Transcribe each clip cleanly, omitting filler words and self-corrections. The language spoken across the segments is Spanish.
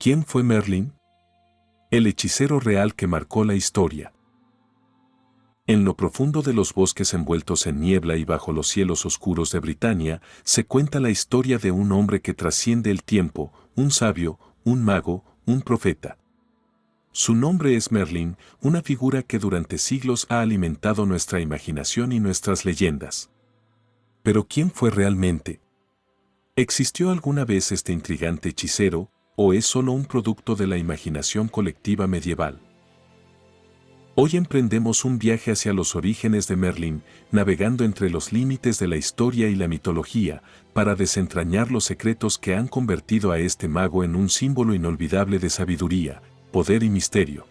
¿Quién fue Merlín? El hechicero real que marcó la historia. En lo profundo de los bosques envueltos en niebla y bajo los cielos oscuros de Britania, se cuenta la historia de un hombre que trasciende el tiempo, un sabio, un mago, un profeta. Su nombre es Merlín, una figura que durante siglos ha alimentado nuestra imaginación y nuestras leyendas. Pero ¿quién fue realmente? ¿Existió alguna vez este intrigante hechicero, o es solo un producto de la imaginación colectiva medieval? Hoy emprendemos un viaje hacia los orígenes de Merlín, navegando entre los límites de la historia y la mitología, para desentrañar los secretos que han convertido a este mago en un símbolo inolvidable de sabiduría, poder y misterio.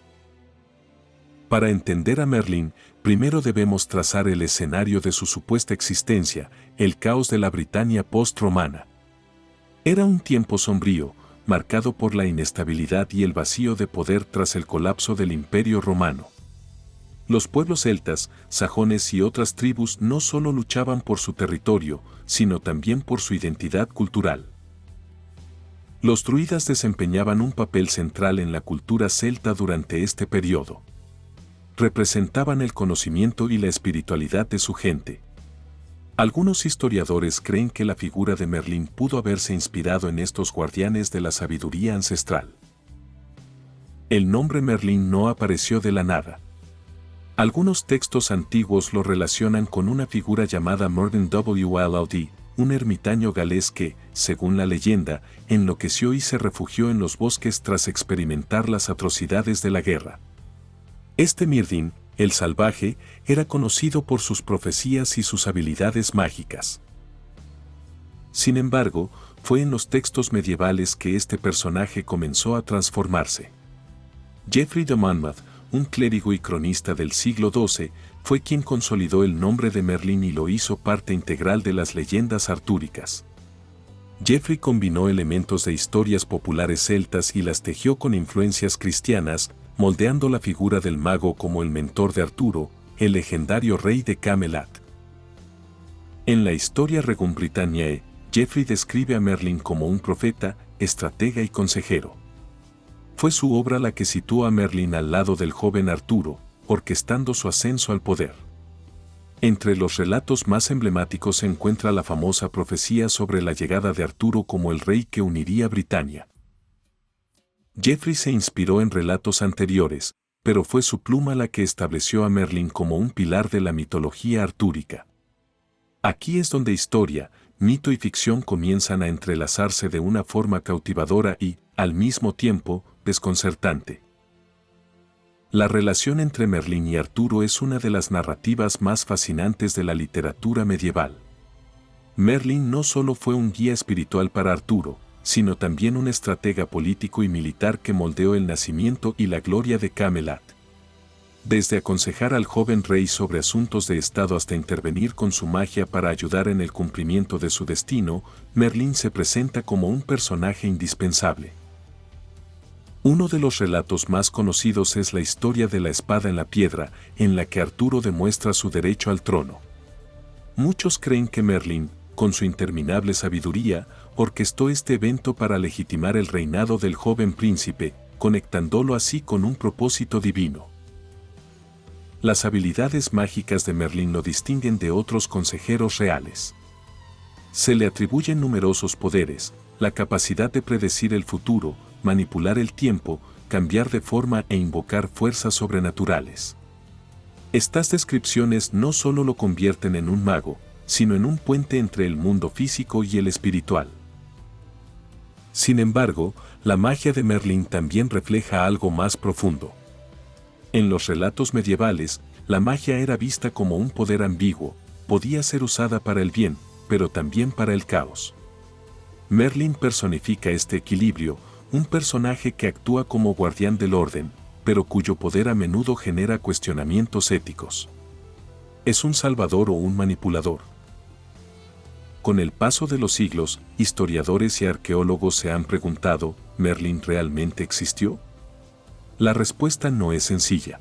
Para entender a Merlín, primero debemos trazar el escenario de su supuesta existencia, el caos de la Britania post-romana. Era un tiempo sombrío, marcado por la inestabilidad y el vacío de poder tras el colapso del Imperio Romano. Los pueblos celtas, sajones y otras tribus no solo luchaban por su territorio, sino también por su identidad cultural. Los druidas desempeñaban un papel central en la cultura celta durante este periodo. Representaban el conocimiento y la espiritualidad de su gente. Algunos historiadores creen que la figura de Merlín pudo haberse inspirado en estos guardianes de la sabiduría ancestral. El nombre Merlín no apareció de la nada. Algunos textos antiguos lo relacionan con una figura llamada Merlin Wlod, un ermitaño galés que, según la leyenda, enloqueció y se refugió en los bosques tras experimentar las atrocidades de la guerra. Este Myrddin, el salvaje, era conocido por sus profecías y sus habilidades mágicas. Sin embargo, fue en los textos medievales que este personaje comenzó a transformarse. Geoffrey de Monmouth, un clérigo y cronista del siglo XII, fue quien consolidó el nombre de Merlín y lo hizo parte integral de las leyendas artúricas. Geoffrey combinó elementos de historias populares celtas y las tejió con influencias cristianas, moldeando la figura del mago como el mentor de Arturo, el legendario rey de Camelot. En la historia Regum Britanniae, Geoffrey describe a Merlín como un profeta, estratega y consejero. Fue su obra la que situó a Merlín al lado del joven Arturo, orquestando su ascenso al poder. Entre los relatos más emblemáticos se encuentra la famosa profecía sobre la llegada de Arturo como el rey que uniría Britania. Geoffrey se inspiró en relatos anteriores, pero fue su pluma la que estableció a Merlín como un pilar de la mitología artúrica. Aquí es donde historia, mito y ficción comienzan a entrelazarse de una forma cautivadora y, al mismo tiempo, desconcertante. La relación entre Merlín y Arturo es una de las narrativas más fascinantes de la literatura medieval. Merlín no solo fue un guía espiritual para Arturo, sino también un estratega político y militar que moldeó el nacimiento y la gloria de Camelot. Desde aconsejar al joven rey sobre asuntos de estado hasta intervenir con su magia para ayudar en el cumplimiento de su destino, Merlín se presenta como un personaje indispensable. Uno de los relatos más conocidos es la historia de la espada en la piedra, en la que Arturo demuestra su derecho al trono. Muchos creen que Merlín, con su interminable sabiduría, orquestó este evento para legitimar el reinado del joven príncipe, conectándolo así con un propósito divino. Las habilidades mágicas de Merlín lo distinguen de otros consejeros reales. Se le atribuyen numerosos poderes, la capacidad de predecir el futuro, manipular el tiempo, cambiar de forma e invocar fuerzas sobrenaturales. Estas descripciones no solo lo convierten en un mago, sino en un puente entre el mundo físico y el espiritual. Sin embargo, la magia de Merlín también refleja algo más profundo. En los relatos medievales, la magia era vista como un poder ambiguo, podía ser usada para el bien, pero también para el caos. Merlín personifica este equilibrio, un personaje que actúa como guardián del orden, pero cuyo poder a menudo genera cuestionamientos éticos. ¿Es un salvador o un manipulador? Con el paso de los siglos, historiadores y arqueólogos se han preguntado, ¿Merlín realmente existió? La respuesta no es sencilla.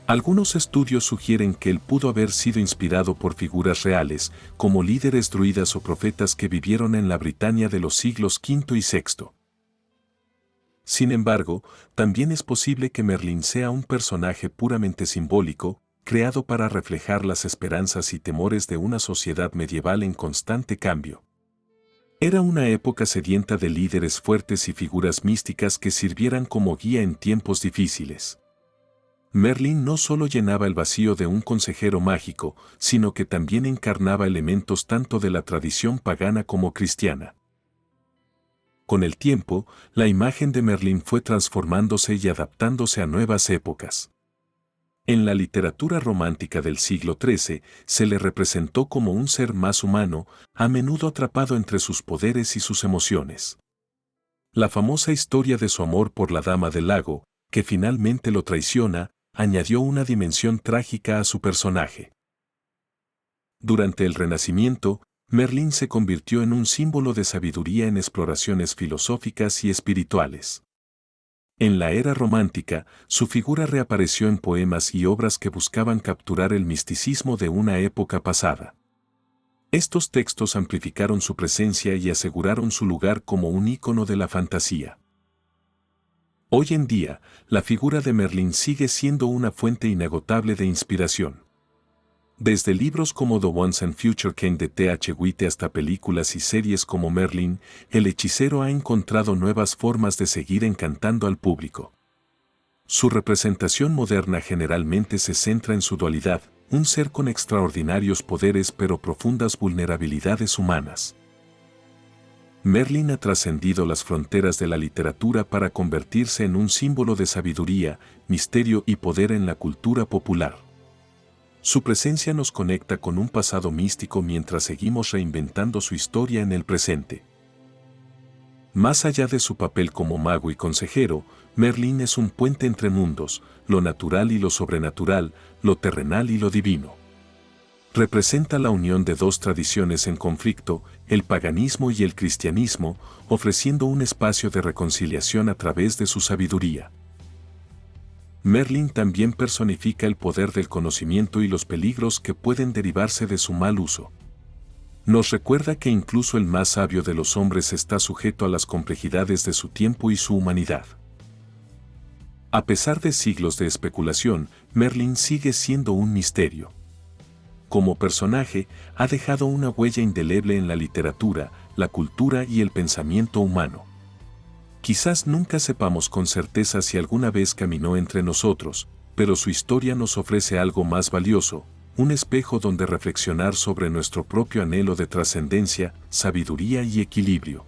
Algunos estudios sugieren que él pudo haber sido inspirado por figuras reales, como líderes druidas o profetas que vivieron en la Britania de los siglos V y VI. Sin embargo, también es posible que Merlín sea un personaje puramente simbólico, creado para reflejar las esperanzas y temores de una sociedad medieval en constante cambio. Era una época sedienta de líderes fuertes y figuras místicas que sirvieran como guía en tiempos difíciles. Merlín no solo llenaba el vacío de un consejero mágico, sino que también encarnaba elementos tanto de la tradición pagana como cristiana. Con el tiempo, la imagen de Merlín fue transformándose y adaptándose a nuevas épocas. En la literatura romántica del siglo XIII se le representó como un ser más humano, a menudo atrapado entre sus poderes y sus emociones. La famosa historia de su amor por la Dama del Lago, que finalmente lo traiciona, añadió una dimensión trágica a su personaje. Durante el Renacimiento, Merlín se convirtió en un símbolo de sabiduría en exploraciones filosóficas y espirituales. En la era romántica, su figura reapareció en poemas y obras que buscaban capturar el misticismo de una época pasada. Estos textos amplificaron su presencia y aseguraron su lugar como un ícono de la fantasía. Hoy en día, la figura de Merlín sigue siendo una fuente inagotable de inspiración. Desde libros como The Once and Future King de T.H. White hasta películas y series como Merlin, el hechicero ha encontrado nuevas formas de seguir encantando al público. Su representación moderna generalmente se centra en su dualidad, un ser con extraordinarios poderes pero profundas vulnerabilidades humanas. Merlin ha trascendido las fronteras de la literatura para convertirse en un símbolo de sabiduría, misterio y poder en la cultura popular. Su presencia nos conecta con un pasado místico mientras seguimos reinventando su historia en el presente. Más allá de su papel como mago y consejero, Merlín es un puente entre mundos, lo natural y lo sobrenatural, lo terrenal y lo divino. Representa la unión de dos tradiciones en conflicto, el paganismo y el cristianismo, ofreciendo un espacio de reconciliación a través de su sabiduría. Merlín también personifica el poder del conocimiento y los peligros que pueden derivarse de su mal uso. Nos recuerda que incluso el más sabio de los hombres está sujeto a las complejidades de su tiempo y su humanidad. A pesar de siglos de especulación, Merlín sigue siendo un misterio. Como personaje, ha dejado una huella indeleble en la literatura, la cultura y el pensamiento humano. Quizás nunca sepamos con certeza si alguna vez caminó entre nosotros, pero su historia nos ofrece algo más valioso, un espejo donde reflexionar sobre nuestro propio anhelo de trascendencia, sabiduría y equilibrio.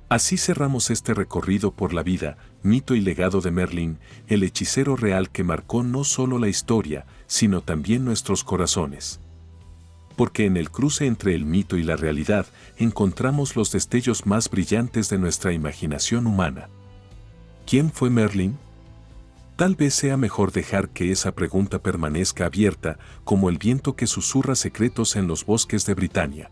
Así cerramos este recorrido por la vida, mito y legado de Merlín, el hechicero real que marcó no solo la historia, sino también nuestros corazones. Porque en el cruce entre el mito y la realidad encontramos los destellos más brillantes de nuestra imaginación humana. ¿Quién fue Merlín? Tal vez sea mejor dejar que esa pregunta permanezca abierta, como el viento que susurra secretos en los bosques de Britania.